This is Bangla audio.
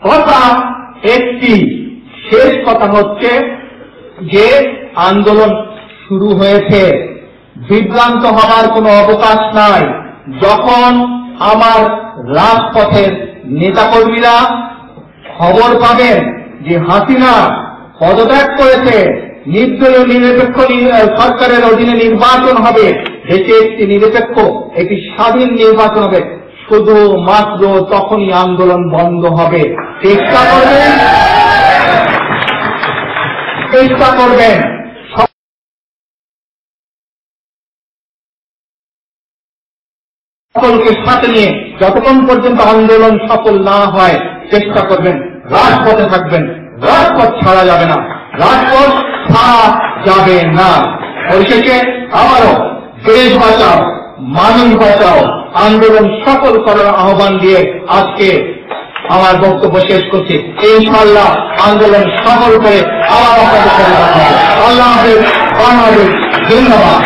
কথা একটি, শেষ কথা হচ্ছে যে আন্দোলন শুরু হয়েছে, বিভ্রান্ত হওয়ার কোনো অবকাশ নাই। যখন আমার রাজপথের নেতাকর্মীরা খবর পাবেন যে হাসিনা পদত্যাগ করেছে, নির্দলীয় নিরপেক্ষ সরকারের অধীনে নির্বাচন হবে, দেশে একটি নিরপেক্ষ একটি স্বাধীন নির্বাচন হবে, শুধুমাত্র তখনই আন্দোলন বন্ধ হবে। চেষ্টা করবেন সকলকে সাথে নিয়ে, যতক্ষণ পর্যন্ত আন্দোলন সফল না হয় চেষ্টা করবেন, রাজপথে থাকবেন। রাজপথ ছাড়া যাবে না, রাজপথ ছাড়া যাবে না। পরিশেষে আবারও দেশ বাঁচাও, মানুষ বাঁচাও আন্দোলন সফল করার আহ্বান দিয়ে আজকে আমার বক্তব্য শেষ করছি। ইনশাআল্লাহ আন্দোলন সফল করে আবার আপনাদের সাথে দেখা হবে। আল্লাহ হাফেজ, বাংলাদেশ জিন্দাবাদ।